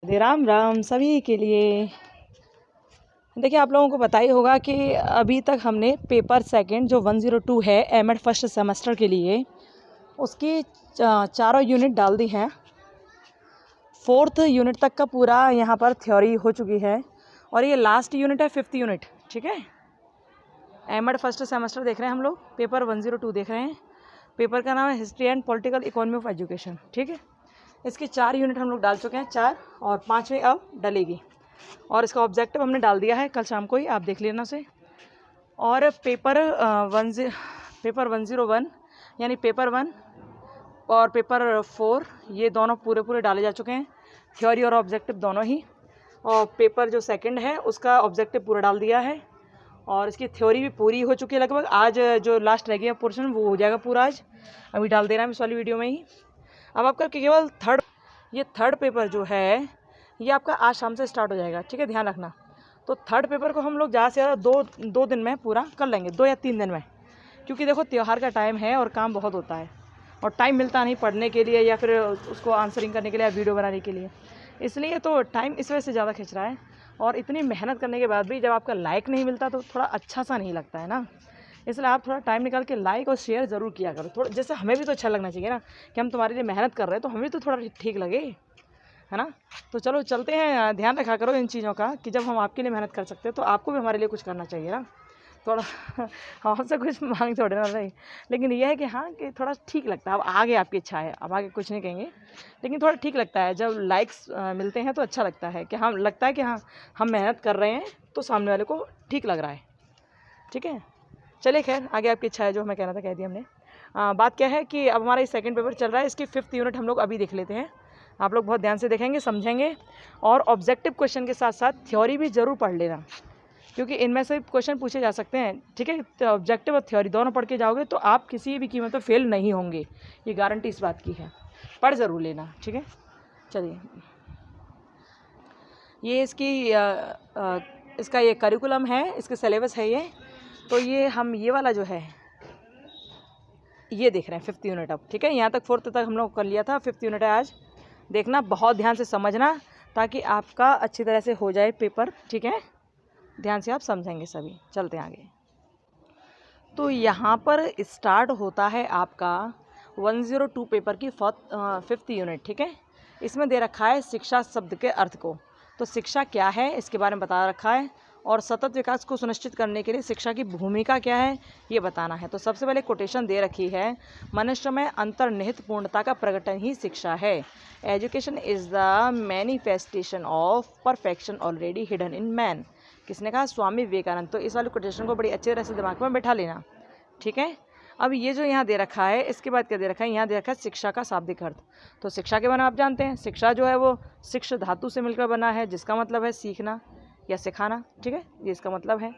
राम राम सभी के लिए। देखिए, आप लोगों को पता ही होगा कि अभी तक हमने पेपर सेकंड जो 102 है एमएड फर्स्ट सेमेस्टर के लिए, उसकी चारों यूनिट डाल दी हैं। 4th यूनिट तक का पूरा यहाँ पर थ्योरी हो चुकी है और ये लास्ट यूनिट है 5th यूनिट। ठीक है, एमएड फर्स्ट सेमेस्टर देख रहे हैं हम लोग, पेपर 102 देख रहे हैं। पेपर का नाम है history and political economy of education. ठीक है, इसकी 4 यूनिट हम लोग डाल चुके हैं, 4 और 5वीं अब डलेगी। और इसका ऑब्जेक्टिव हमने डाल दिया है कल शाम को ही, आप देख लेना से। और पेपर 101 यानी पेपर 1 और पेपर 4 ये दोनों पूरे डाले जा चुके हैं, थ्योरी और ऑब्जेक्टिव दोनों ही। और पेपर जो सेकंड है उसका ऑब्जेक्टिव पूरा डाल दिया है और इसकी थ्योरी भी पूरी हो चुकी है लगभग। आज जो लास्ट रह गया पोर्शन वो हो जाएगा पूरा, आज अभी डाल दे रहा है इस वाली वीडियो में ही। अब आपका केवल थर्ड पेपर जो है ये आपका आज शाम से स्टार्ट हो जाएगा। ठीक है, ध्यान रखना। तो थर्ड पेपर को हम लोग ज़्यादा से ज़्यादा दो दिन में पूरा कर लेंगे, 2 या 3 दिन में, क्योंकि देखो त्यौहार का टाइम है और काम बहुत होता है और टाइम मिलता नहीं पढ़ने के लिए या फिर उसको आंसरिंग करने के लिए या वीडियो बनाने के लिए, इसलिए तो टाइम इस वजह से ज़्यादा खिंच रहा है। और इतनी मेहनत करने के बाद भी जब आपका लाइक नहीं मिलता तो थोड़ा अच्छा सा नहीं लगता है ना, इसलिए आप थोड़ा टाइम निकाल के लाइक और शेयर ज़रूर किया करो। थोड़ा जैसे हमें भी तो अच्छा लगना चाहिए ना कि हम तुम्हारे लिए मेहनत कर रहे हैं, तो हमें तो थोड़ा ठीक लगे, है ना। तो चलो चलते हैं, ध्यान रखा करो इन चीज़ों का कि जब हम आपके लिए मेहनत कर सकते हैं तो आपको भी हमारे लिए कुछ करना चाहिए ना। थोड़ा हमसे कुछ मांग थोड़े ना नहीं, लेकिन यह है कि हाँ कि थोड़ा ठीक लगता है। अब आगे आपकी इच्छा है, अब आगे कुछ नहीं कहेंगे, लेकिन थोड़ा ठीक लगता है जब लाइक्स मिलते हैं तो अच्छा लगता है कि हाँ, लगता है कि हाँ हम मेहनत कर रहे हैं तो सामने वाले को ठीक लग रहा है। ठीक है, चलिए खैर आगे आपकी इच्छा है, जो हमें कहना था कह दिया हमने। बात क्या है कि अब हमारा ये सेकंड पेपर चल रहा है, इसकी 5th यूनिट हम लोग अभी देख लेते हैं। आप लोग बहुत ध्यान से देखेंगे, समझेंगे और ऑब्जेक्टिव क्वेश्चन के साथ साथ थ्योरी भी ज़रूर पढ़ लेना, क्योंकि इनमें से क्वेश्चन पूछे जा सकते हैं। ठीक है, तो ऑब्जेक्टिव और थ्योरी दोनों पढ़ के जाओगे तो आप किसी भी कीमत पर फेल नहीं होंगे, ये गारंटी इस बात की है। पढ़ ज़रूर लेना। ठीक है, चलिए ये इसका ये करिकुलम है, इसका सिलेबस है ये। तो ये हम ये वाला जो है ये देख रहे हैं 5th यूनिट अब। ठीक है, यहाँ तक 4th तक हम लोग कर लिया था, 5th यूनिट है आज। देखना, बहुत ध्यान से समझना ताकि आपका अच्छी तरह से हो जाए पेपर। ठीक है, ध्यान से आप समझेंगे सभी। चलते हैं आगे। तो यहाँ पर स्टार्ट होता है आपका 102 पेपर की 5th यूनिट। ठीक है, इसमें दे रखा है शिक्षा शब्द के अर्थ को। तो शिक्षा क्या है इसके बारे में बता रखा है और सतत विकास को सुनिश्चित करने के लिए शिक्षा की भूमिका क्या है ये बताना है। तो सबसे पहले कोटेशन दे रखी है, मनुष्य में अंतर्निहित पूर्णता का प्रकटन ही शिक्षा है। Education is the manifestation of perfection already hidden in man. किसने कहा? स्वामी विवेकानंद। तो इस वाले कोटेशन को बड़ी अच्छी तरह से दिमाग में बैठा लेना। ठीक है, अब ये जो यहाँ दे रखा है इसके बाद क्या दे रखा है, यहाँ दे रखा है शिक्षा का शाब्दिक अर्थ। तो शिक्षा के बारे में आप जानते हैं, शिक्षा जो है वो शिक्ष धातु से मिलकर बना है, जिसका मतलब है सीखना या सिखाना। ठीक है, ये इसका मतलब है।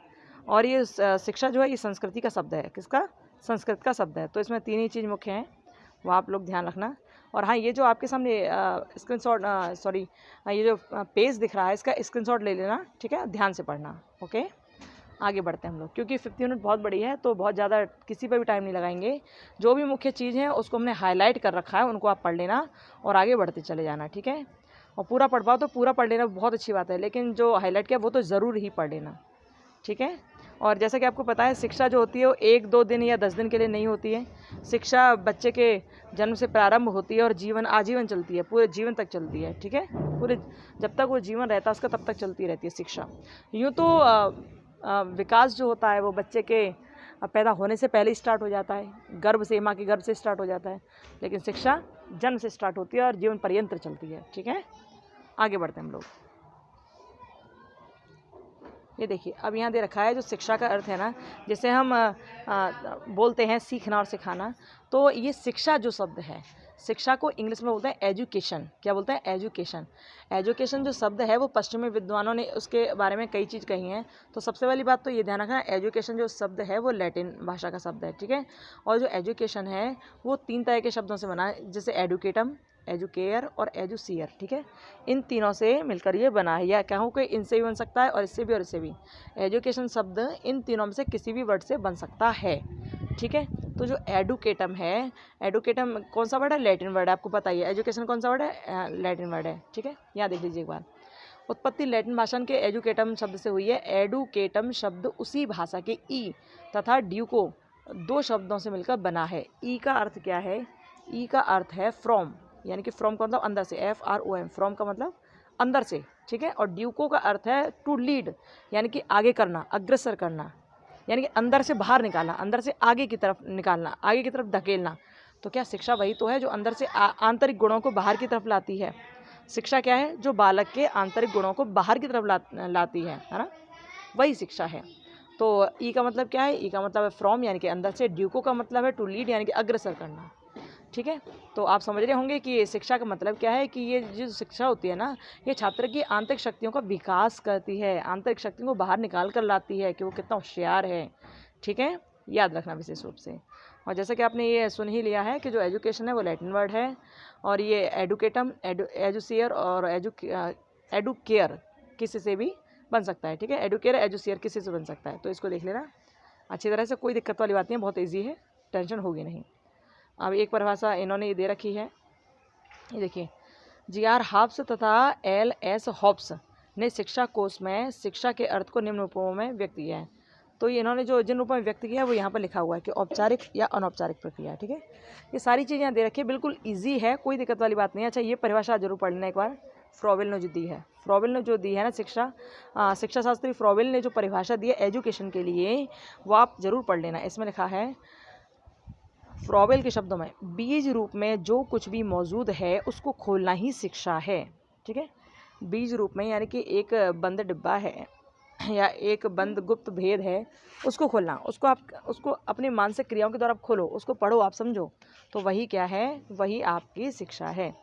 और ये शिक्षा जो है ये संस्कृति का शब्द है। किसका? संस्कृत का शब्द है। तो इसमें 3 ही चीज़ मुख्य हैं, वो आप लोग ध्यान रखना। और हाँ, ये जो आपके सामने ये जो पेज दिख रहा है इसका स्क्रीनशॉट ले लेना। ठीक है, ध्यान से पढ़ना। ओके, आगे बढ़ते हैं हम लोग, क्योंकि 5th यूनिट बहुत बड़ी है तो बहुत ज़्यादा किसी पर भी टाइम नहीं लगाएंगे। जो भी मुख्य चीज़ है उसको हमने हाईलाइट कर रखा है, उनको आप पढ़ लेना और आगे बढ़ते चले जाना। ठीक है, और पूरा पढ़ पाओ तो पूरा पढ़ लेना, बहुत अच्छी बात है, लेकिन जो हाईलाइट किया वो तो ज़रूर ही पढ़ लेना। ठीक है, और जैसा कि आपको पता है शिक्षा जो होती है वो 1-2 दिन या 10 दिन के लिए नहीं होती है। शिक्षा बच्चे के जन्म से प्रारंभ होती है और आजीवन चलती है, पूरे जीवन तक चलती है। ठीक है, पूरे जब तक वो जीवन रहता है उसका तब तक चलती रहती है शिक्षा। यूँ तो विकास जो होता है वो बच्चे के पैदा होने से पहले ही स्टार्ट हो जाता है, गर्भ से, माँ के गर्भ से स्टार्ट हो जाता है, लेकिन शिक्षा जन्म से स्टार्ट होती है और जीवन पर्यंत चलती है। ठीक है, आगे बढ़ते हैं हम लोग। ये देखिए, अब यहाँ दे रखा है जो शिक्षा का अर्थ है ना, जैसे हम बोलते हैं सीखना और सिखाना, तो ये शिक्षा जो शब्द है, शिक्षा को इंग्लिश में बोलते हैं एजुकेशन। क्या बोलते हैं? एजुकेशन। एजुकेशन जो शब्द है वो पश्चिमी विद्वानों ने उसके बारे में कई चीज़ कही हैं। तो सबसे पहली बात तो ये ध्यान रखना, एजुकेशन जो शब्द है वो लैटिन भाषा का शब्द है। ठीक है, और जो एजुकेशन है वो 3 तरह के शब्दों से बना है, जैसे एडुकेटम, एजुकेयर और एजुसियर। ठीक है, इन तीनों से मिलकर ये बना है, या कहूँ कि इनसे भी बन सकता है और इससे भी और इससे भी। एजुकेशन शब्द इन तीनों में से किसी भी वर्ड से बन सकता है। ठीक है। तो जो एडुकेटम है, एडुकेटम कौन सा वर्ड है? लैटिन वर्ड है, आपको पता ही है। एजुकेशन कौन सा वर्ड है? लैटिन वर्ड है, ठीक है। यहाँ देख लीजिए एक बार, उत्पत्ति लैटिन भाषा के एजुकेटम शब्द से हुई है। एडुकेटम शब्द उसी भाषा के ई तथा ड्यूको दो शब्दों से मिलकर बना है। ई का अर्थ क्या है? ई का अर्थ है फ्रॉम, यानी कि फ्रॉम का मतलब अंदर से, FROM, फ्रॉम का मतलब अंदर से, ठीक है। और ड्यूको का अर्थ है टू लीड, यानी कि आगे करना, अग्रसर करना, यानी कि अंदर से बाहर निकालना, अंदर से आगे की तरफ निकालना, आगे की तरफ धकेलना। तो क्या शिक्षा वही तो है जो अंदर से आंतरिक गुणों को बाहर की तरफ लाती है। शिक्षा क्या है? जो बालक के आंतरिक गुणों को बाहर की तरफ लाती है ना, वही शिक्षा है। तो ई का मतलब क्या है? ई का मतलब है फ्रॉम, यानी कि अंदर से। ड्यूको का मतलब है टू लीड, यानी कि अग्रसर करना, ठीक है। तो आप समझ रहे होंगे कि शिक्षा का मतलब क्या है, कि ये जो शिक्षा होती है ना, ये छात्र की आंतरिक शक्तियों का विकास करती है, आंतरिक शक्तियों को बाहर निकाल कर लाती है कि वो कितना होशियार है, ठीक है। याद रखना विशेष रूप से। और जैसे कि आपने ये सुन ही लिया है कि जो एजुकेशन है वो लैटिन वर्ड है, और ये एडुकेटम, एजुसियर और एडुकेयर किसी से भी बन सकता है, ठीक है। एडुकेयर, एजुसियर किसी से बन सकता है। तो इसको देख लेना अच्छी तरह से, कोई दिक्कत वाली बात नहीं है, बहुत ईजी है, टेंशन होगी नहीं। अब एक परिभाषा इन्होंने ये दे रखी है, ये देखिए, GR हॉब्स तथा LS हॉब्स ने शिक्षा कोश में शिक्षा के अर्थ को निम्न रूपों में व्यक्त किया है। तो ये इन्होंने जो जिन रूपों में व्यक्त किया है वो यहाँ पर लिखा हुआ है कि औपचारिक या अनौपचारिक प्रक्रिया, ठीक है। ये सारी चीज़ें यहाँ दे रखी है, बिल्कुल ईजी है, कोई दिक्कत वाली बात नहीं है। अच्छा, ये परिभाषा जरूर पढ़ लेना एक बार, फ्रॉवेल ने जो दी है, फ्रॉवेल ने जो दी है ना शिक्षा शास्त्री फ्रॉवेल ने जो परिभाषा दी है एजुकेशन के लिए, वो आप जरूर पढ़ लेना। इसमें लिखा है फ्रॉवेल के शब्दों में, बीज रूप में जो कुछ भी मौजूद है उसको खोलना ही शिक्षा है, ठीक है। बीज रूप में यानी कि एक बंद डिब्बा है या एक बंद गुप्त भेद है, उसको खोलना, उसको अपनी मानसिक क्रियाओं के द्वारा आप खोलो, उसको पढ़ो, आप समझो, तो वही क्या है? वही आपकी शिक्षा है।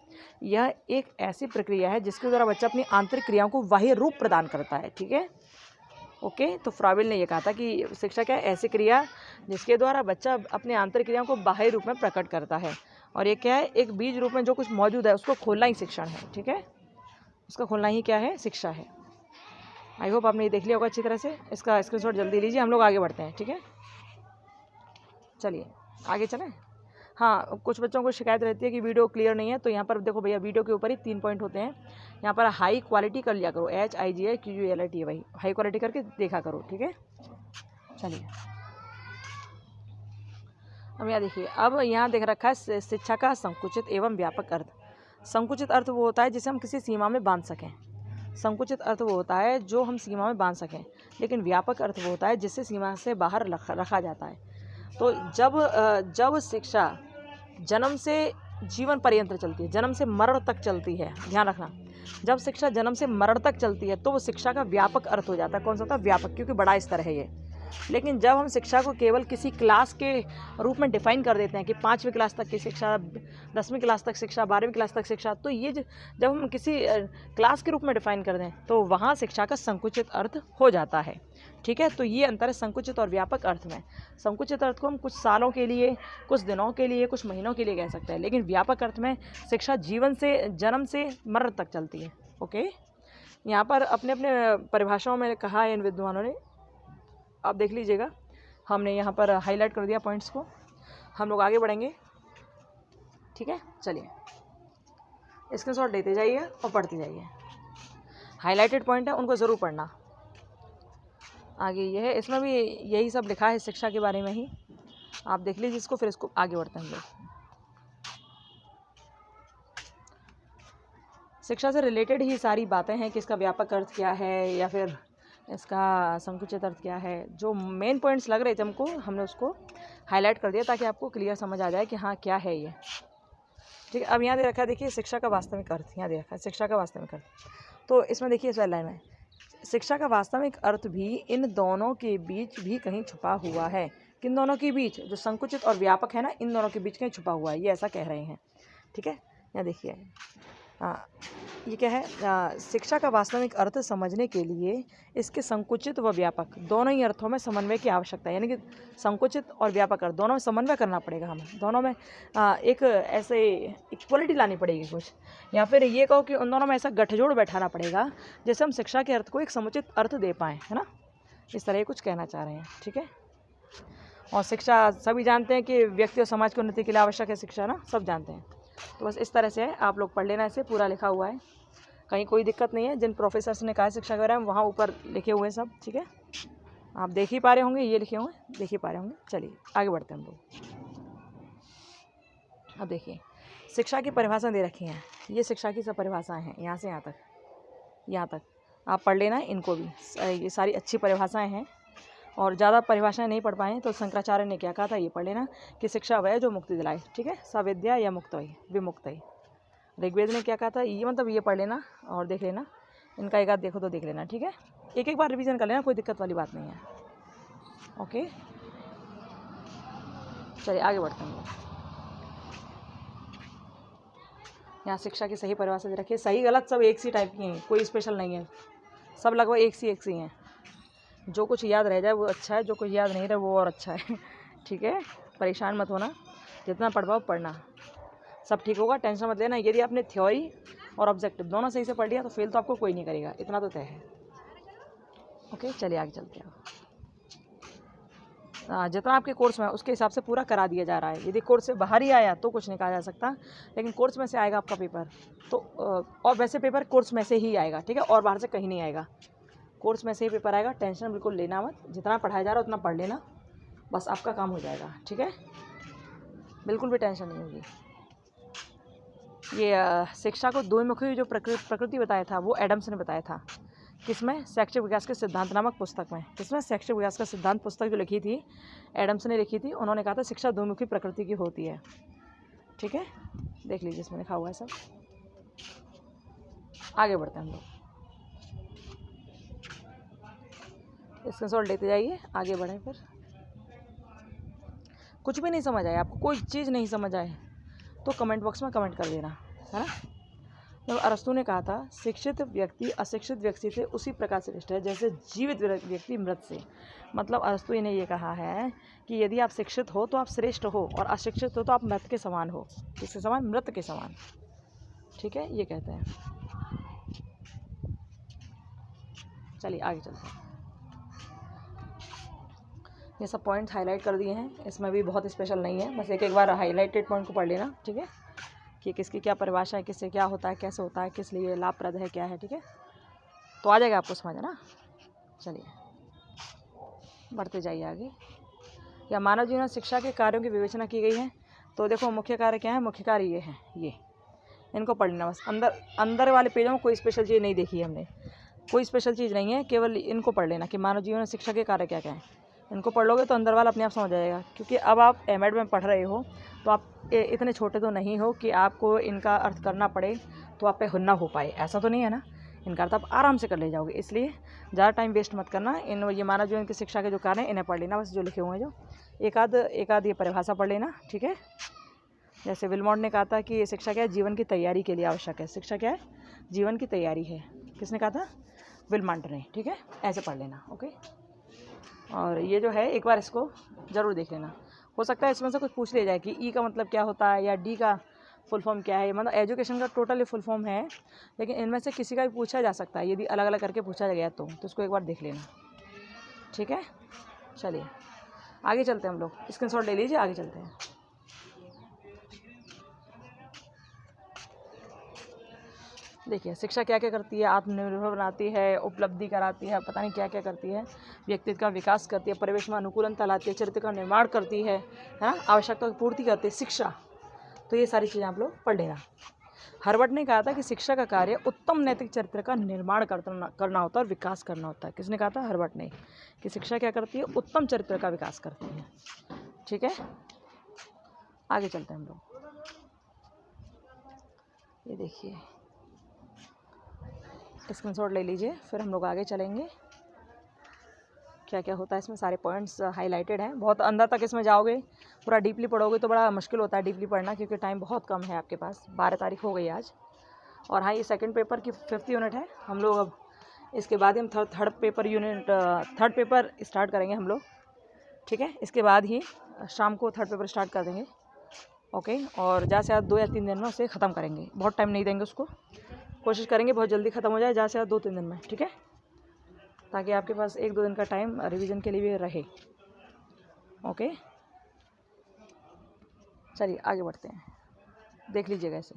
यह एक ऐसी प्रक्रिया है जिसके द्वारा बच्चा अपनी आंतरिक क्रियाओं को बाह्य रूप प्रदान करता है, ठीक है। ओके, तो फ्रॉवेल ने ये कहा था कि शिक्षा क्या है? ऐसी क्रिया जिसके द्वारा बच्चा अपने आंतरिक क्रियाओं को बाह्य रूप में प्रकट करता है। और ये क्या है? एक बीज रूप में जो कुछ मौजूद है उसको खोलना ही शिक्षण है, ठीक है। उसका खोलना ही क्या है? शिक्षा है। आई होप आपने ये देख लिया होगा अच्छी तरह से। इसका स्क्रीनशॉट जल्दी लीजिए, हम लोग आगे बढ़ते हैं, ठीक है। चलिए आगे चलें। हाँ, कुछ बच्चों को शिकायत रहती है कि वीडियो क्लियर नहीं है, तो यहाँ पर देखो भैया, वीडियो के ऊपर ही 3 पॉइंट होते हैं, यहाँ पर हाई क्वालिटी कर लिया करो, HIGHQUALIT, वही हाई क्वालिटी करके देखा करो, ठीक है। चलिए अब यहाँ देखिए, अब यहाँ देख रखा है शिक्षा का संकुचित एवं व्यापक अर्थ। संकुचित अर्थ वो होता है जिसे हम किसी सीमा में बांध सकें, संकुचित अर्थ वो होता है जो हम सीमा में बांध सकें, लेकिन व्यापक अर्थ वो होता है जिससे सीमा से बाहर रखा जाता है। तो जब शिक्षा जन्म से जीवन पर्यंत चलती है, जन्म से मरण तक चलती है, ध्यान रखना, जब शिक्षा जन्म से मरण तक चलती है तो वो शिक्षा का व्यापक अर्थ हो जाता है। कौन सा होता है? व्यापक, क्योंकि बड़ा स्तर है ये। लेकिन जब हम शिक्षा को केवल किसी क्लास के रूप में डिफाइन कर देते हैं कि 5वीं क्लास तक की शिक्षा, 10वीं क्लास तक शिक्षा, 12वीं क्लास तक शिक्षा, तो ये जब हम किसी क्लास के रूप में डिफाइन कर दें तो वहाँ शिक्षा का संकुचित अर्थ हो जाता है, ठीक है। तो ये अंतर है संकुचित और व्यापक अर्थ में। संकुचित अर्थ को हम कुछ सालों के लिए, कुछ दिनों के लिए, कुछ महीनों के लिए कह सकते हैं, लेकिन व्यापक अर्थ में शिक्षा जीवन से, जन्म से मरण तक चलती है। ओके, यहाँ पर अपने अपने परिभाषाओं में कहा है इन विद्वानों ने, आप देख लीजिएगा, हमने यहाँ पर हाईलाइट कर दिया पॉइंट्स को। हम लोग आगे बढ़ेंगे, ठीक है। चलिए स्क्रीनशॉट लेते जाइए और पढ़ते जाइए, हाईलाइटेड पॉइंट है उनको ज़रूर पढ़ना। आगे ये है, इसमें भी यही सब लिखा है शिक्षा के बारे में ही, आप देख लीजिए इसको, फिर इसको आगे बढ़ते हैं हम लोग। शिक्षा से रिलेटेड ही सारी बातें हैं कि इसका व्यापक अर्थ क्या है या फिर इसका संकुचित अर्थ क्या है। जो मेन पॉइंट्स लग रहे थे हमको, हमने उसको हाईलाइट कर दिया ताकि आपको क्लियर समझ आ जाए कि हाँ क्या है ये, ठीक है। अब यहाँ दे रखा है, देखिए शिक्षा का वास्तविक अर्थ, यहाँ दे रखा है शिक्षा का वास्तविक अर्थ। तो इसमें देखिए इस लाइन में, शिक्षा का वास्तविक अर्थ भी इन दोनों के बीच भी कहीं छुपा हुआ है। किन दोनों के बीच? जो संकुचित और व्यापक है ना, इन दोनों के बीच कहीं छुपा हुआ है, ये ऐसा कह रहे हैं, ठीक है। यहाँ देखिए ये क्या है, शिक्षा का वास्तविक अर्थ समझने के लिए इसके संकुचित व व्यापक दोनों ही अर्थों में समन्वय की आवश्यकता है। यानी कि संकुचित और व्यापक अर्थ दोनों में समन्वय करना पड़ेगा हमें, दोनों में एक ऐसे इक्वलिटी लानी पड़ेगी कुछ, या फिर ये कहो कि उन दोनों में ऐसा गठजोड़ बैठाना पड़ेगा जैसे हम शिक्षा के अर्थ को एक समुचित अर्थ दे पाएँ, है ना। इस तरह कुछ कहना चाह रहे हैं, ठीक है। और शिक्षा सभी जानते हैं कि व्यक्ति और समाज की उन्नति के लिए आवश्यक है शिक्षा ना, सब जानते हैं। तो बस इस तरह से है, आप लोग पढ़ लेना, इसे पूरा लिखा हुआ है, कहीं कोई दिक्कत नहीं है। जिन प्रोफेसर्स ने कहा शिक्षा के बारे में वहाँ ऊपर लिखे हुए हैं सब, ठीक है। आप देख ही पा रहे होंगे, ये लिखे हुए हैं, देख ही पा रहे होंगे। चलिए आगे बढ़ते हैं हम लोग। अब देखिए शिक्षा की परिभाषा दे रखी हैं, ये शिक्षा की सब परिभाषाएं हैं, यहाँ से यहाँ तक आप पढ़ लेना इनको भी। ये सारी अच्छी परिभाषाएं हैं, और ज़्यादा परिभाषाएं नहीं पढ़ पाए तो शंकराचार्य ने क्या कहा था ये पढ़ लेना कि शिक्षा वह जो मुक्ति दिलाए, ठीक है। सविद्या या मुक्त विमुक्त। ऋग्वेद ने क्या कहा था, ये मतलब ये पढ़ लेना और देख लेना, इनका एक आध देखो तो देख लेना, ठीक है। एक बार रिवीजन कर लेना, कोई दिक्कत वाली बात नहीं है। ओके चलिए आगे बढ़ते हैं। यहाँ शिक्षा की सही परिभाषा दे रखी है, सही गलत सब एक सी टाइप की हैं, कोई स्पेशल नहीं है, सब लगभग एक सी हैं। जो कुछ याद रह जाए वो अच्छा है, जो कुछ याद नहीं रहे वो और अच्छा है ठीक है। परेशान मत होना, जितना पढ़ पाओ पढ़ना, सब ठीक होगा, टेंशन मत लेना। यदि आपने थ्योरी और ऑब्जेक्टिव दोनों सही से पढ़ लिया तो फेल तो आपको कोई नहीं करेगा, इतना तो तय है। ओके चलिए आगे चलते हैं। जितना आपके कोर्स में है उसके हिसाब से पूरा करा दिया जा रहा है। यदि कोर्स से बाहर ही आया तो कुछ नहीं कहा जा सकता, लेकिन कोर्स में से आएगा आपका पेपर तो और वैसे पेपर कोर्स में से ही आएगा, ठीक है, और बाहर से कहीं नहीं आएगा, कोर्स में से ही पेपर आएगा। टेंशन बिल्कुल लेना मत, जितना पढ़ाया जा रहा है उतना पढ़ लेना, बस आपका काम हो जाएगा, ठीक है, बिल्कुल भी टेंशन नहीं होगी। ये शिक्षा को द्विमुखी जो प्रकृति बताया था वो एडम्स ने बताया था, किसमें, शैक्षिक विकास के सिद्धांत नामक पुस्तक में। किसमें, शैक्षिक विकास का सिद्धांत पुस्तक जो लिखी थी एडम्स ने लिखी थी, उन्होंने कहा था शिक्षा द्विमुखी प्रकृति की होती है, ठीक है। देख लीजिए इसमें लिखा हुआ है सब। आगे बढ़ते हैं हम लोग, स्क्रीनशॉट लेते जाइए, आगे बढ़ें। फिर कुछ भी नहीं समझ आए आपको, कोई चीज़ नहीं समझ आए तो कमेंट बॉक्स में कमेंट कर देना, है ना। तो अरस्तु ने कहा था शिक्षित व्यक्ति अशिक्षित व्यक्ति से उसी प्रकार श्रेष्ठ है जैसे जीवित व्यक्ति मृत से। मतलब अरस्तु ने ये कहा है कि यदि आप शिक्षित हो तो आप श्रेष्ठ हो, और अशिक्षित हो तो आप मृत के समान हो। किसके समान, मृत के समान, ठीक है, ये कहते हैं। चलिए आगे चलते हैं। ये सब पॉइंट्स हाईलाइट कर दिए हैं, इसमें भी बहुत स्पेशल नहीं है, बस एक बार हाईलाइटेड पॉइंट को पढ़ लेना, ठीक है, कि किसकी क्या परिभाषा है, किससे क्या होता है, कैसे होता है, किस लिए लाभप्रद है, क्या है, ठीक है, तो आ जाएगा आपको समझ, है ना। चलिए बढ़ते जाइए आगे। या मानव जीवन में शिक्षा के कार्यों की विवेचना की गई है, तो देखो मुख्य कार्य क्या है, मुख्य कार्य ये है, ये इनको पढ़ लेना बस। अंदर वाले पेजों में कोई स्पेशल चीज़ नहीं देखी है हमने, कोई स्पेशल चीज़ नहीं है, केवल इनको पढ़ लेना कि मानव जीवन में शिक्षा के कार्य क्या क्या है। इनको पढ़ लोगे तो अंदर वाला अपने आप समझ जाएगा, क्योंकि अब आप एमएड में पढ़ रहे हो तो आप इतने छोटे तो नहीं हो कि आपको इनका अर्थ करना पड़े तो आप पे हुन्ना हो पाए, ऐसा तो नहीं है ना। इनका अर्थ आप आराम से कर ले जाओगे, इसलिए ज़्यादा टाइम वेस्ट मत करना। ये मानव जीवन की शिक्षा के जो कार्य हैं इन्हें पढ़ लेना बस, जो लिखे हुए हैं जो एक आध ये परिभाषा पढ़ लेना, ठीक है। जैसे विलमॉन्ट ने कहा था कि शिक्षा क्या है, जीवन की तैयारी के लिए आवश्यक है। शिक्षा क्या है, जीवन की तैयारी है, किसने कहा था, विलमॉन्ट ने, ठीक है, ऐसे पढ़ लेना। ओके, और ये जो है एक बार इसको ज़रूर देख लेना, हो सकता है इसमें से कुछ पूछ लिया जाए कि ई का मतलब क्या होता है या डी का फुल फॉर्म क्या है। मतलब एजुकेशन का टोटली फुल फॉर्म है, लेकिन इनमें से किसी का भी पूछा जा सकता है, यदि अलग अलग करके पूछा गया तो इसको एक बार देख लेना, ठीक है। चलिए आगे चलते हैं हम लोग, स्क्रीनशॉट ले लीजिए, आगे चलते हैं। देखिए शिक्षा क्या क्या करती है, आत्मनिर्भर बनाती है, उपलब्धि कराती है, पता नहीं क्या क्या करती है, व्यक्तित्व का विकास करती है, परिवेश में अनुकूलता लाती है, चरित्र का निर्माण करती है ना, आवश्यकता की पूर्ति करती है शिक्षा। तो ये सारी चीज़ें आप लोग पढ़ लेना। हार्वर्ड ने कहा था कि शिक्षा का कार्य उत्तम नैतिक चरित्र का निर्माण करना होता है और विकास करना होता है। किसने कहा था, हार्वर्ड ने, कि शिक्षा क्या करती है, उत्तम चरित्र का विकास करती है, ठीक है। आगे चलते हैं हम लोग, ये देखिए स्क्रीनशॉट ले लीजिए, फिर हम लोग आगे चलेंगे। क्या क्या होता है इसमें, सारे पॉइंट्स हाईलाइटेड हैं। बहुत अंदर तक इसमें जाओगे, पूरा डीपली पढ़ोगे तो बड़ा मुश्किल होता है डीपली पढ़ना, क्योंकि टाइम बहुत कम है आपके पास, 12 तारीख हो गई आज। और हाँ, ये सेकंड पेपर की 5th यूनिट है। हम लोग अब इसके बाद ही हम थर्ड पेपर स्टार्ट करेंगे हम लोग, ठीक है। इसके बाद ही शाम को थर्ड पेपर स्टार्ट कर देंगे, ओके। और ज़्यादा से ज़्यादा 2 या 3 दिन में उसे ख़त्म करेंगे, बहुत टाइम नहीं देंगे उसको, कोशिश करेंगे बहुत जल्दी ख़त्म हो जाए, ज़्यादा से ज़्यादा 2-3 दिन में, ठीक है, ताकि आपके पास 1-2 दिन का टाइम रिवीजन के लिए भी रहे, ओके, चलिए आगे बढ़ते हैं, देख लीजिएगा इसे।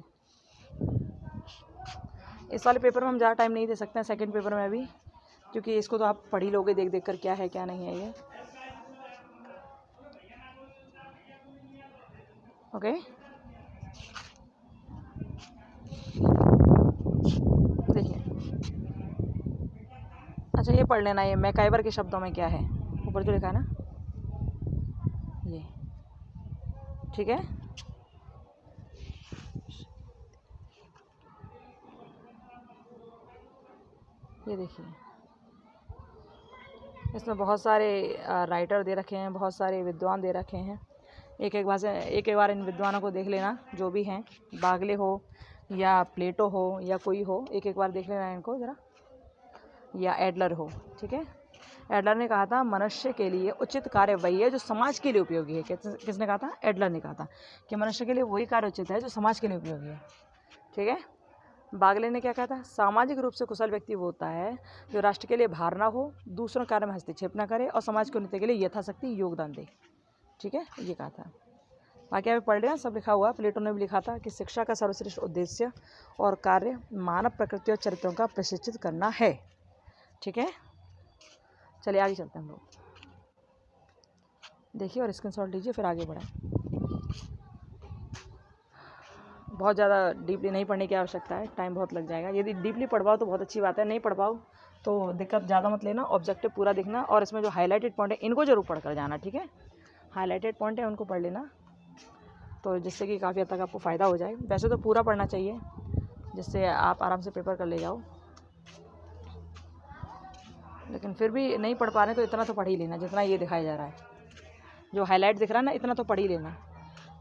इस वाले पेपर में हम ज़्यादा टाइम नहीं दे सकते हैं, सेकंड पेपर में भी, क्योंकि इसको तो आप पढ़ ही लोगे देख देख कर क्या है क्या नहीं है ये। ओके, देखिए, अच्छा ये पढ़ लेना, ये मैकाइवर के शब्दों में क्या है, ऊपर जो लिखा है ना ये, ठीक है। ये देखिए, इसमें बहुत सारे राइटर दे रखे हैं, बहुत सारे विद्वान दे रखे हैं। एक एक बार इन विद्वानों को देख लेना, जो भी हैं, बागले हो या प्लेटो हो या कोई हो, एक बार देख लेना इनको ज़रा, या एडलर हो, ठीक है। एडलर ने कहा था मनुष्य के लिए उचित कार्य वही है जो समाज के लिए उपयोगी है। किसने कहा था? एडलर ने कहा था कि मनुष्य के लिए वही कार्य उचित है जो समाज के लिए उपयोगी है, ठीक है। बागले ने क्या कहा था? सामाजिक रूप से कुशल व्यक्ति वो होता है जो राष्ट्र के लिए भार ना हो, दूसरों कार्य में हस्तक्षेप ना करे और समाज के उन्नति के लिए यथाशक्ति योगदान दे, ठीक है, ये कहा था। बाकी आप पढ़ रहे हैं, सब लिखा हुआ। प्लेटो ने भी लिखा था कि शिक्षा का सर्वश्रेष्ठ उद्देश्य और कार्य मानव प्रकृति और चरित्रों का प्रशिक्षित करना है, ठीक है। चलिए आगे चलते हैं हम लोग, देखिए और स्क्रीनशॉट लीजिए, फिर आगे बढ़ें। बहुत ज़्यादा डीपली नहीं पढ़ने की आवश्यकता है, टाइम बहुत लग जाएगा। यदि डीपली पढ़ पाओ तो बहुत अच्छी बात है, नहीं पढ़ पाओ तो दिक्कत ज़्यादा मत लेना, ऑब्जेक्टिव पूरा देखना और इसमें जो हाईलाइटेड पॉइंट है इनको जरूर पढ़ कर जाना, ठीक है। हाईलाइटेड पॉइंट है उनको पढ़ लेना, तो जिससे कि काफ़ी हद तक आपको फ़ायदा हो जाए। वैसे तो पूरा पढ़ना चाहिए जिससे आप आराम से पेपर कर ले जाओ, लेकिन फिर भी नहीं पढ़ पा रहे तो इतना तो पढ़ ही लेना जितना ये दिखाया जा रहा है, जो हाईलाइट दिख रहा है ना, इतना तो पढ़ ही लेना।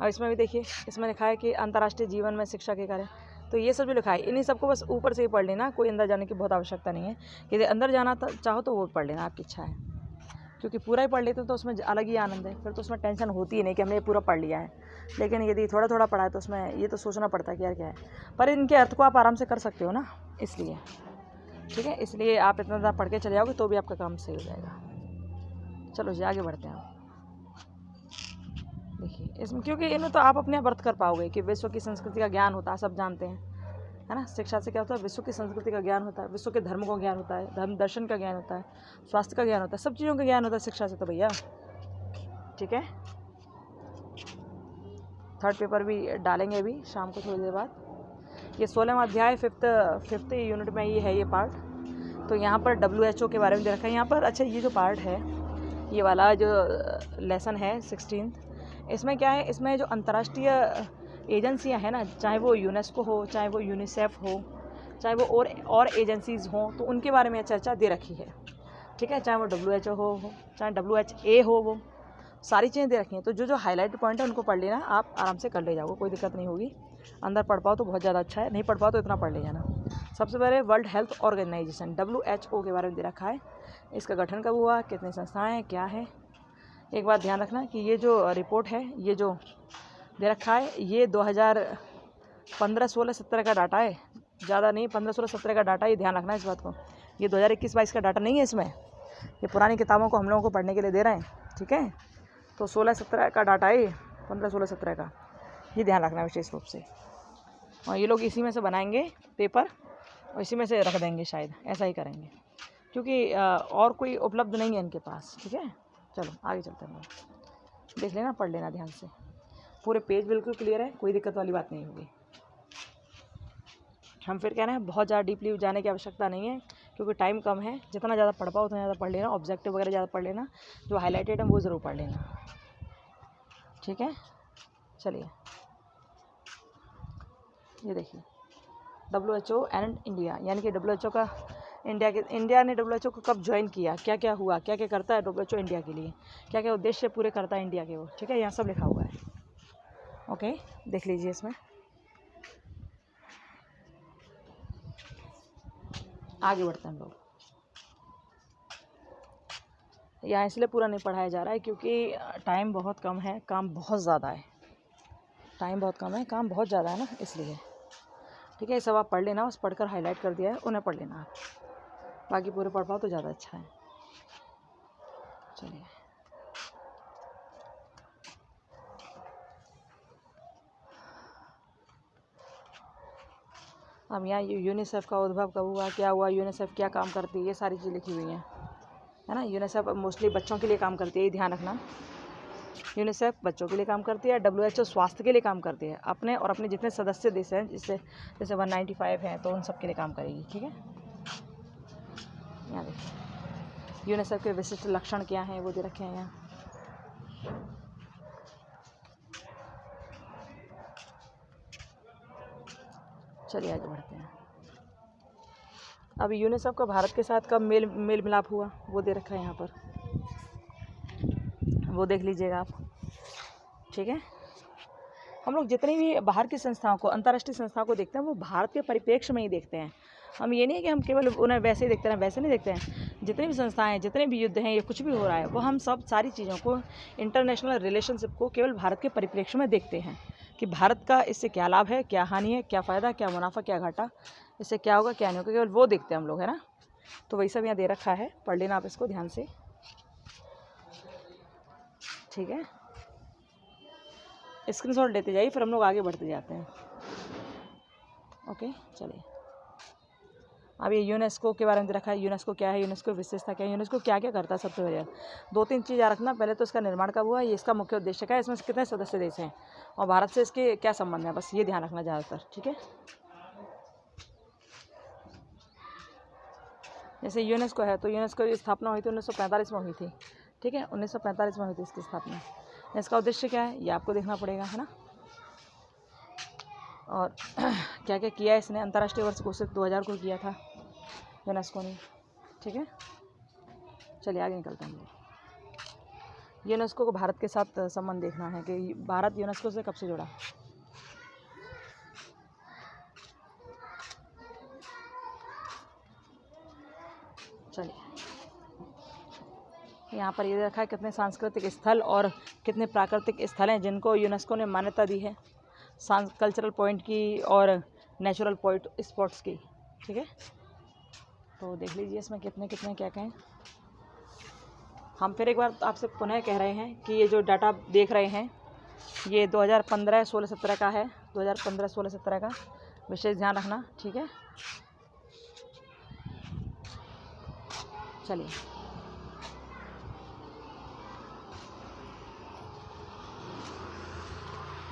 और इसमें भी देखिए, इसमें लिखा है कि अंतर्राष्ट्रीय जीवन में शिक्षा के कार्य, तो ये सब जो लिखा है इन्हीं सबको बस ऊपर से ही पढ़ लेना, कोई अंदर जाने की बहुत आवश्यकता नहीं है। यदि अंदर जाना चाहो तो वो पढ़ लेना, आपकी इच्छा है, क्योंकि पूरा ही पढ़ लेते तो उसमें अलग ही आनंद है, फिर तो उसमें टेंशन होती ही नहीं कि हमने ये पूरा पढ़ लिया है। लेकिन यदि थोड़ा थोड़ा पढ़ा है तो उसमें ये तो सोचना पड़ता है कि यार क्या है, पर इनके अर्थ को आप आराम से कर सकते हो ना, इसलिए, ठीक है। इसलिए आप इतना ज़्यादा पढ़ के चले जाओगे तो भी आपका काम सही हो जाएगा। चलो जी आगे बढ़ते हैं। देखिए इसमें, क्योंकि इन्हें तो आप अपने आप अर्थ कर पाओगे कि विश्व की संस्कृति का ज्ञान होता है, सब जानते हैं, है ना। शिक्षा से क्या होता है? विश्व की संस्कृति का ज्ञान होता है, विश्व के धर्म का ज्ञान होता है, धर्म दर्शन का ज्ञान होता है, स्वास्थ्य का ज्ञान होता है, सब चीज़ों का ज्ञान होता है शिक्षा से तो भैया, ठीक है। थर्ड पेपर भी डालेंगे अभी शाम को थोड़ी देर बाद। ये 16वां अध्याय फिफ्थ यूनिट में ये है ये पार्ट। तो यहाँ पर WHO के बारे में दे रखा है यहाँ पर। अच्छा, ये जो पार्ट है, ये वाला जो लेसन है 16, इसमें क्या है? इसमें जो अंतर्राष्ट्रीय एजेंसियां हैं ना, चाहे वो यूनेस्को हो, चाहे वो यूनिसेफ हो, चाहे वो और एजेंसीज़ हों, तो उनके बारे में चर्चा दे रखी है, ठीक है। चाहे वो WHO हो, चाहे WHA हो, वो सारी चीज़ें दे रखी हैं। तो जो हाईलाइट पॉइंट है उनको पढ़ लेना, आप आराम से कर ले जाओगे, कोई दिक्कत नहीं होगी। अंदर पढ़ पाओ तो बहुत ज़्यादा अच्छा है, नहीं पढ़ पाओ तो इतना पढ़ ले जाना। सबसे पहले वर्ल्ड हेल्थ ऑर्गेनाइजेशन WHO के बारे में दे रखा है। इसका गठन कब हुआ, कितनी संस्थाएँ हैं, क्या है। एक बात ध्यान रखना कि ये जो रिपोर्ट है, ये जो दे रखा है, ये 2015, 16, 17 का डाटा है, ज़्यादा नहीं, 15, 16, 17 का डाटा, ये ध्यान रखना इस बात को। ये 2021-22 का डाटा नहीं है इसमें, ये पुरानी किताबों को हम लोगों को पढ़ने के लिए दे रहे हैं, ठीक है। तो 16-17 का डाटा है, 15, 16, 17 का, ये ध्यान रखना विशेष रूप से। और ये लोग इसी में से बनाएंगे पेपर और इसी में से रख देंगे, शायद ऐसा ही करेंगे, क्योंकि और कोई उपलब्ध नहीं है इनके पास, ठीक है। चलो आगे चलते हैं, देख लेना, पढ़ लेना ध्यान से, पूरे पेज बिल्कुल क्लियर है, कोई दिक्कत वाली बात नहीं होगी। हम फिर कह रहे हैं बहुत ज़्यादा डीपली जाने की आवश्यकता नहीं है, क्योंकि टाइम कम है। जितना ज़्यादा पढ़ पाओ उतना ज़्यादा पढ़ लेना, ऑब्जेक्टिव वगैरह ज़्यादा पढ़ लेना, जो हाईलाइटेड है वो ज़रूर पढ़ लेना, ठीक है। चलिए ये देखिए, WHO एंड इंडिया, यानी कि WHO का इंडिया ने WHO को कब ज्वाइन किया, क्या क्या हुआ, क्या क्या करता है WHO इंडिया के लिए, क्या क्या उद्देश्य पूरे करता है इंडिया के वो, ठीक है। यहाँ सब लिखा हुआ है, ओके, देख लीजिए इसमें। आगे बढ़ते हैं हम लोग। यहाँ इसलिए पूरा नहीं पढ़ाया जा रहा है क्योंकि टाइम बहुत कम है, काम बहुत ज़्यादा है, टाइम बहुत कम है, काम बहुत ज़्यादा है ना, इसलिए, ठीक है। ये सब आप पढ़ लेना, बस पढ़कर हाईलाइट कर दिया है, उन्हें पढ़ लेना आप, बाकी पूरे पढ़ पाओ तो ज़्यादा अच्छा है। चलिए अब यहाँ यूनिसेफ का उद्भव कब हुआ, क्या हुआ, यूनिसेफ क्या काम करती है, ये सारी चीज़ लिखी हुई हैं, है ना। यूनिसेफ मोस्टली बच्चों के लिए काम करती है, ये ध्यान रखना। यूनिसेफ बच्चों के लिए काम करती है, WHO स्वास्थ्य के लिए काम करती है, अपने और अपने जितने सदस्य देश हैं, जैसे 195 हैं, तो उन सब के लिए काम करेगी, ठीक है। यहाँ देखिए यूनिसेफ के विशिष्ट लक्षण क्या हैं, वो दे रखे हैं यहाँ। चलिए आगे बढ़ते हैं। अब यूनिसेफ का भारत के साथ कब मेल मिलाप हुआ, वो दे रखा है यहाँ पर, वो देख लीजिएगा आप, ठीक है। हम लोग जितनी भी बाहर की संस्थाओं को, अंतर्राष्ट्रीय संस्थाओं को देखते हैं, वो भारत के परिप्रेक्ष्य में ही देखते हैं। हम ये नहीं है कि हम केवल उन्हें वैसे ही देखते हैं, वैसे नहीं देखते हैं। जितनी भी संस्थाएं, जितने भी युद्ध हैं, ये कुछ भी हो रहा है, वो हम सब सारी चीज़ों को, इंटरनेशनल रिलेशनशिप को केवल भारत के परिप्रेक्ष्य में देखते हैं कि भारत का इससे क्या लाभ है, क्या हानि है, क्या फ़ायदा, क्या मुनाफा, क्या घाटा, इससे क्या होगा, क्या नहीं होगा, केवल वो देखते हैं हम लोग, है ना। तो वही सब यहाँ दे रखा है, पढ़ लेना आप इसको ध्यान से, ठीक है। स्क्रीनशॉट लेते जाइए, फिर हम लोग आगे बढ़ते जाते हैं। ओके, चलिए। अब ये यूनेस्को के बारे में रखा है। यूनेस्को क्या है, यूनेस्को विशेषता क्या है, यूनेस्को क्या क्या करता है, सबसे बढ़िया 2-3 चीज़ याद रखना। पहले तो इसका निर्माण कब हुआ, ये इसका मुख्य उद्देश्य क्या है, इसमें कितने सदस्य देश हैं, और भारत से इसके क्या संबंध है, बस ये ध्यान रखना ज़्यादातर, ठीक है। जैसे यूनेस्को है, तो यूनेस्को की स्थापना हुई थी 1945 में हुई थी, ठीक है। 1945 में हुई थी इसकी स्थापना। इसका उद्देश्य क्या है, ये आपको देखना पड़ेगा, है ना। और क्या क्या किया है इसने, अंतर्राष्ट्रीय वर्ष घोषित 2000 को किया था यूनेस्को ने, ठीक है। चलिए आगे निकलते हैं। यूनेस्को को भारत के साथ संबंध देखना है कि भारत यूनेस्को से कब से जुड़ा। चलिए, यहाँ पर ये रखा है कितने सांस्कृतिक स्थल और कितने प्राकृतिक स्थल हैं जिनको यूनेस्को ने मान्यता दी है, कल्चरल पॉइंट की और नेचुरल पॉइंट स्पॉट्स की, ठीक है। तो देख लीजिए इसमें कितने कितने क्या कहें। हम फिर एक बार आपसे पुनः कह रहे हैं कि ये जो डाटा देख रहे हैं, ये 2015, 16, 17 का है, 2015, 16, 17 का, विशेष ध्यान रखना, ठीक है। चलिए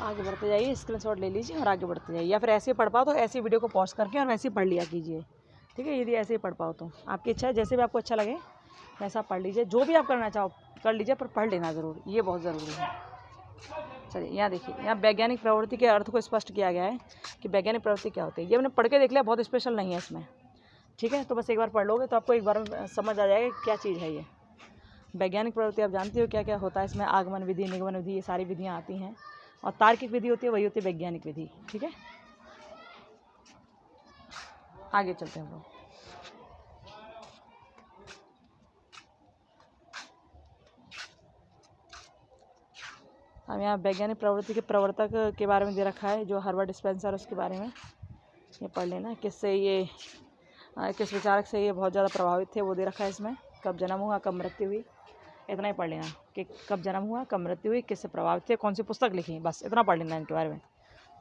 आगे बढ़ते जाइए, स्क्रीनशॉट ले लीजिए और आगे बढ़ते जाइए, या फिर ऐसे पढ़ पाओ तो ऐसी वीडियो को पॉज करके और वैसे ही पढ़ लिया कीजिए, ठीक है। यदि ऐसे ही पढ़ पाओ तो आपकी इच्छा है, जैसे भी आपको अच्छा लगे वैसा पढ़ लीजिए, जो भी आप करना चाहो कर लीजिए, पर पढ़ लेना ज़रूर, ये बहुत ज़रूरी है। चलिए यहाँ देखिए, यहाँ वैज्ञानिक प्रवृत्ति के अर्थ को स्पष्ट किया गया है कि वैज्ञानिक प्रवृत्ति क्या होती है। ये मैंने पढ़ के देख लिया, बहुत स्पेशल नहीं है इसमें, ठीक है। तो बस एक बार पढ़ लोगे तो आपको एक बार समझ आ जाएगा क्या चीज़ है ये वैज्ञानिक प्रवृत्ति। आप जानते हो क्या क्या होता है इसमें, आगमन विधि, निगमन विधि, ये सारी विधियाँ आती हैं, और तार्किक विधि होती है, वही होती है वैज्ञानिक विधि, ठीक है। आगे चलते हैं हम लोग। अब यहाँ वैज्ञानिक प्रवृत्ति के प्रवर्तक के बारे में दे रखा है, जो हर्बर्ट स्पेंसर, उसके बारे में ये पढ़ लेना। किससे ये, किस विचारक से ये बहुत ज़्यादा प्रभावित थे, वो दे रखा है इसमें। कब जन्म हुआ, कब मृत्यु हुई, इतना ही पढ़ लेना कि कब जन्म हुआ, कब मृत्यु हुई, किससे प्रभावित थे, कौन सी पुस्तक लिखी, बस इतना पढ़ लेना इनके बारे में,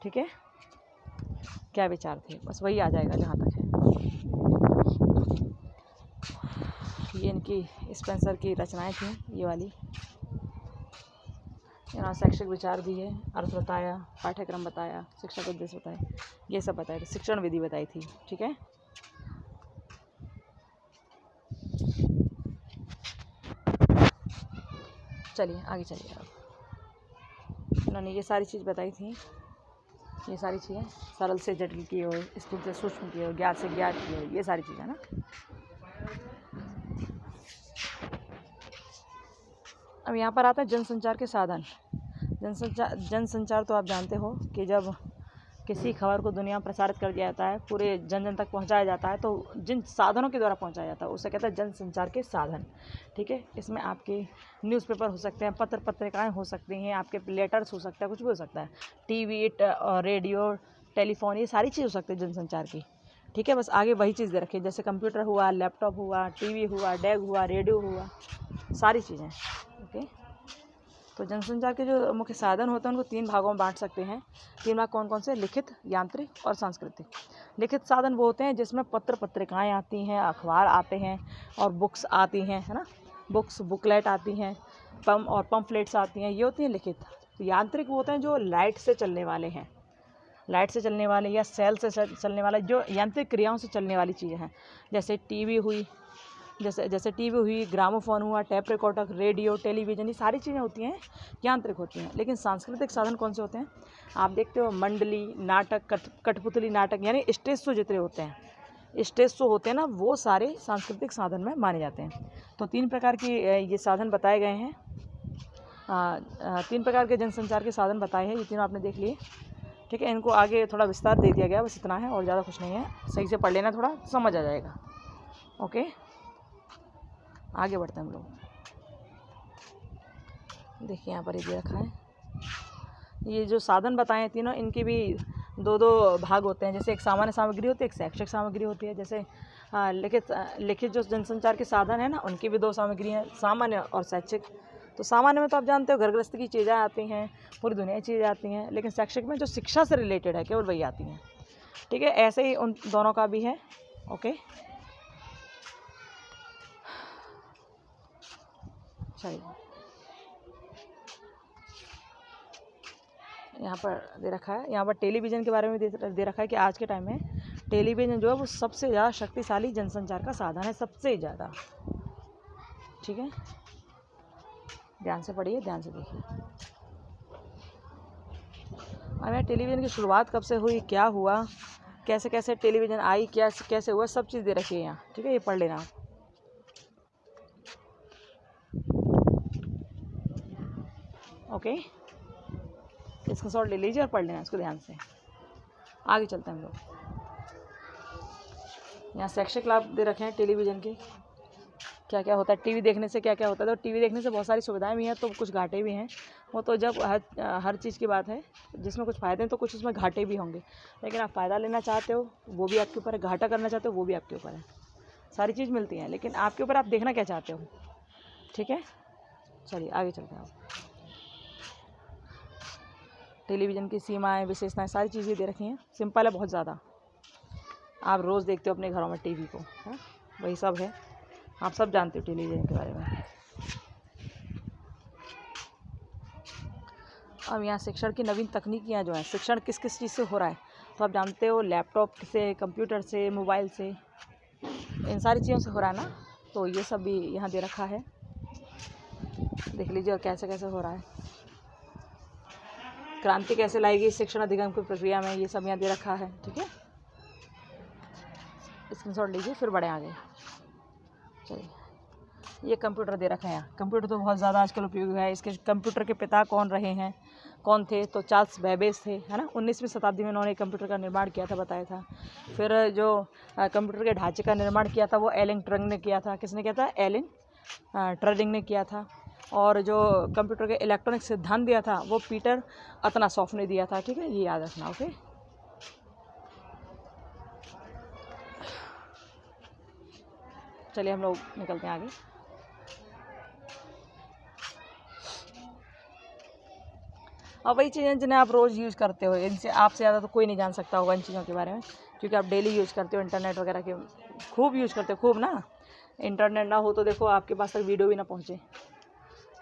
ठीक है। क्या विचार थे, बस वही आ जाएगा जहाँ तक है। ये इनकी स्पेंसर की रचनाएं थी, ये वाली। यहाँ शैक्षिक विचार दिए, अर्थ बताया, पाठ्यक्रम बताया, शिक्षा का उद्देश्य बताया, ये सब बताया, शिक्षण विधि बताई थी, ठीक है। चलिए आगे चलिए। अब इन्होंने ये सारी चीज़ बताई थी, ये सारी चीज़ें सरल से जटिल की हो, स्थूल से सूक्ष्म की हो, ज्ञात से ज्ञात की हो, ये सारी चीज़ें ना। अब यहाँ पर आता है जनसंचार के साधन। जनसंचार तो आप जानते हो कि जब किसी खबर को दुनिया में प्रसारित कर दिया जाता है, पूरे जन जन तक पहुँचाया जाता है, तो जिन साधनों के द्वारा पहुँचाया जाता है उसे कहते हैं जनसंचार के साधन, ठीक है। इसमें आपके न्यूज़पेपर हो सकते हैं, पत्र पत्रिकाएँ हो सकती हैं, आपके लेटर्स हो सकता है, कुछ भी हो सकता है, टीवी, रेडियो, टेलीफोन, ये सारी चीज़ हो सकती है जनसंचार की, ठीक है। बस आगे वही चीज़ दे रखी है, जैसे कंप्यूटर हुआ, लैपटॉप हुआ, टीवी हुआ, डेस्क हुआ, रेडियो हुआ, सारी चीज़ें, ओके। तो जनसंचार के जो मुख्य साधन होते हैं उनको 3 भागों में बांट सकते हैं। 3 भाग कौन कौन से, लिखित, यांत्रिक और सांस्कृतिक। लिखित साधन वो होते हैं जिसमें पत्र पत्रिकाएँ आती हैं, अखबार आते हैं और बुक्स आती हैं, है ना, बुक्स बुकलेट आती हैं, पम्फलेट्स आती हैं, ये होती हैं लिखित। तो यांत्रिक वो होते हैं जो लाइट से चलने वाले हैं, लाइट से चलने वाले या सेल से चलने वाले, जो यांत्रिक क्रियाओं से चलने वाली चीज़ें हैं, जैसे टीवी हुई, जैसे टीवी हुई, ग्रामोफोन हुआ, टेप रिकॉर्डर, रेडियो, टेलीविज़न, ये सारी चीज़ें होती हैं यांत्रिक होती हैं। लेकिन सांस्कृतिक साधन कौन से होते हैं? आप देखते हो मंडली, नाटक, कठपुतली नाटक, यानी स्टेज शो जितने होते हैं, स्टेज शो होते हैं ना, वो सारे सांस्कृतिक साधन में माने जाते हैं। तो 3 प्रकार की ये साधन बताए गए हैं, 3 प्रकार के जनसंचार के साधन बताए हैं, ये तीनों आपने देख लिए, ठीक है। इनको आगे थोड़ा विस्तार दे दिया गया, बस इतना है और ज़्यादा कुछ नहीं है, सही से पढ़ लेना, थोड़ा समझ आ जाएगा। ओके, आगे बढ़ते हैं हम लोग। देखिए यहाँ पर ये दे रखा है, ये जो साधन बताए हैं तीनों, इनके भी 2 भाग होते हैं। जैसे एक सामान्य सामग्री होती है, एक शैक्षिक सामग्री होती है। जैसे लिखित जो जनसंचार के साधन है ना, उनकी भी 2 सामग्री हैं, सामान्य और शैक्षिक। तो सामान्य में तो आप जानते हो घर गृहस्थी की चीज़ें आती हैं, पूरी दुनिया की चीज़ें आती हैं, लेकिन शैक्षिक में जो शिक्षा से रिलेटेड है केवल वही आती हैं, ठीक है। ऐसे ही उन दोनों का भी है। ओके, चलिए यहाँ पर दे रखा है, यहाँ पर टेलीविज़न के बारे में दे रखा है कि आज के टाइम में टेलीविज़न जो है वो सबसे ज़्यादा शक्तिशाली जनसंचार का साधन है, सबसे ज़्यादा, ठीक है। ध्यान से पढ़िए, ध्यान से देखिए। अब यहाँ टेलीविज़न की शुरुआत कब से हुई, क्या हुआ, कैसे कैसे टेलीविज़न आई, क्या कैसे हुआ, सब चीज़ दे रखी है यहाँ, ठीक है। ये पढ़ लेना आप। ओके, इसका शॉर्ट ले लीजिए और पढ़ लेना इसको ध्यान से। आगे चलते हैं हम लोग। यहाँ शैक्षिक लाभ दे रखे हैं टेलीविज़न के, क्या क्या होता है टीवी देखने से, क्या क्या होता है। तो टीवी देखने से बहुत सारी सुविधाएं भी हैं, तो कुछ घाटे भी हैं। वो तो जब हर चीज़ की बात है, जिसमें कुछ फ़ायदे हैं तो कुछ उसमें घाटे भी होंगे। लेकिन आप फ़ायदा लेना चाहते हो वो भी आपके ऊपर है, घाटा करना चाहते हो वो भी आपके ऊपर है। सारी चीज़ मिलती हैं, लेकिन आपके ऊपर, आप देखना क्या चाहते हो, ठीक है। चलिए आगे चलते हैं। टेलीविज़न की सीमाएँ, विशेषताएँ, सारी चीज़ें दे रखी हैं। सिंपल है बहुत ज़्यादा, आप रोज़ देखते हो अपने घरों में टीवी को, है, वही सब है, आप सब जानते हो टेलीविज़न के बारे में। अब यहाँ शिक्षण की नवीन तकनीकियाँ जो हैं, शिक्षण किस किस चीज़ से हो रहा है, तो आप जानते हो लैपटॉप से, कंप्यूटर से, मोबाइल से, इन सारी चीज़ों से हो रहा है ना। तो ये सब भी यहाँ दे रखा है, देख लीजिए और कैसे कैसे हो रहा है। क्रांति कैसे लाएगी शिक्षण अधिगम की प्रक्रिया में, ये सब यहाँ दे रखा है, ठीक है। स्क्रीनशॉट लीजिए, फिर बढ़े आगे। चलिए, ये कंप्यूटर दे रखा है यहाँ। कंप्यूटर तो बहुत ज़्यादा आजकल उपयोगी है। इसके कंप्यूटर के पिता कौन रहे हैं, कौन थे, तो चार्ल्स बेबेज थे, है ना। 19वीं शताब्दी में उन्होंने कंप्यूटर का निर्माण किया था, बताया था। फिर जो कंप्यूटर के ढांचे का निर्माण किया था वो एलन ट्यूरिंग ने किया था। किसने किया था? एलन ट्यूरिंग ने किया था। और जो कंप्यूटर के इलेक्ट्रॉनिक सिद्धांत दिया था वो पीटर अतनासॉफ ने दिया था, ठीक है, ये याद रखना। ओके, चलिए हम लोग निकलते हैं आगे। अब वही चीज़ें जिन्हें आप रोज़ यूज़ करते हो, इनसे आपसे ज़्यादा तो कोई नहीं जान सकता होगा इन चीज़ों के बारे में, क्योंकि आप डेली यूज़ करते हो, इंटरनेट वगैरह के खूब यूज़ करते हो, खूब ना। इंटरनेट ना हो तो देखो आपके पास तक वीडियो भी ना पहुँचे,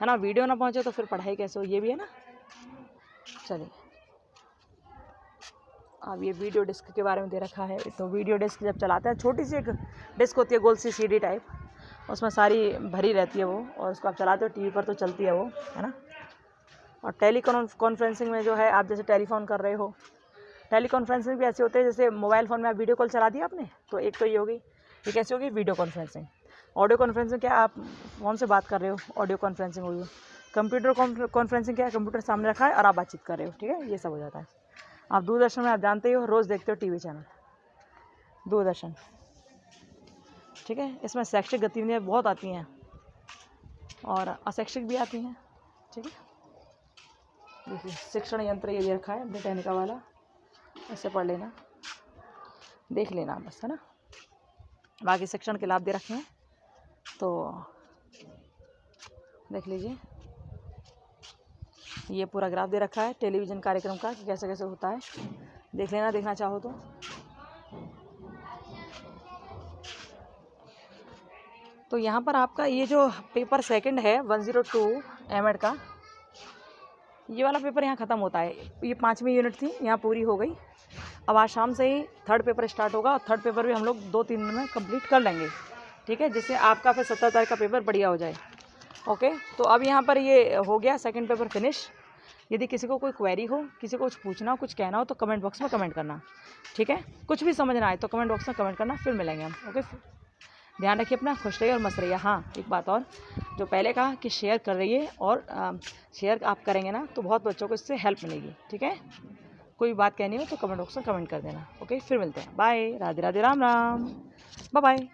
है ना। वीडियो ना पहुँचे तो फिर पढ़ाई कैसे हो, ये भी है ना। चलिए, अब ये वीडियो डिस्क के बारे में दे रखा है। तो वीडियो डिस्क जब चलाते हैं, छोटी सी एक डिस्क होती है, गोल सी सीडी टाइप, उसमें सारी भरी रहती है वो, और उसको आप चलाते हो टीवी पर तो चलती है वो, है ना। और कॉन्फ्रेंसिंग में जो है, आप जैसे टेलीफोन कर रहे हो, टेलीकॉन्फ्रेंसिंग भी ऐसे होते हैं जैसे मोबाइल फ़ोन में आप वीडियो कॉल चला दिया आपने, तो एक तो ये होगी। ये कैसे होगी? Video conferencing. ऑडियो कॉन्फ्रेंसिंग क्या, आप फ़ोन से बात कर रहे हो, ऑडियो कॉन्फ्रेंसिंग होगी। कंप्यूटर कॉन्फ्रेंसिंग क्या है, कंप्यूटर सामने रखा है और आप बातचीत कर रहे हो, ठीक है, ये सब हो जाता है। आप दूरदर्शन में आप जानते ही हो, रोज़ देखते हो टीवी चैनल दूरदर्शन, ठीक है। इसमें शैक्षिक गतिविधियाँ बहुत आती हैं और अशैक्षिक भी आती हैं, ठीक है। देखिए, शिक्षण यंत्र ये दे रखा है ब्रिटानिका वाला, ऐसे पढ़ लेना, देख लेना बस, है ना। बाकी शिक्षण के लाभ दे रखे हैं, तो देख लीजिए। ये पूरा ग्राफ दे रखा है टेलीविज़न कार्यक्रम का कि कैसे कैसे होता है, देख लेना, देखना चाहो तो। तो यहाँ पर आपका ये जो पेपर सेकंड है 102 एमएड का, ये वाला पेपर यहाँ ख़त्म होता है। ये 5वीं यूनिट थी, यहाँ पूरी हो गई। अब आज शाम से ही थर्ड पेपर स्टार्ट होगा और थर्ड पेपर भी हम लोग 2-3 दिन में कंप्लीट कर लेंगे, ठीक है, जिससे आपका फिर 17 तारीख का पेपर बढ़िया हो जाए। ओके, तो अब यहाँ पर ये हो गया सेकंड पेपर फिनिश। यदि किसी को कोई क्वेरी हो, किसी को कुछ पूछना हो, कुछ कहना हो तो कमेंट बॉक्स में कमेंट करना, ठीक है। कुछ भी समझ ना आए तो कमेंट बॉक्स में कमेंट करना, फिर मिलेंगे हम। ओके, ध्यान रखिए अपना, खुश रहिए और मस्त रहिए। हाँ, एक बात और, जो पहले कहा कि शेयर कर रहिए, और शेयर आप करेंगे ना तो बहुत बच्चों को इससे हेल्प मिलेगी, ठीक है। कोई बात कहनी हो तो कमेंट बॉक्स में कमेंट कर देना। ओके, फिर मिलते हैं। Bye, Radhe Radhe, Ram Ram, bye bye.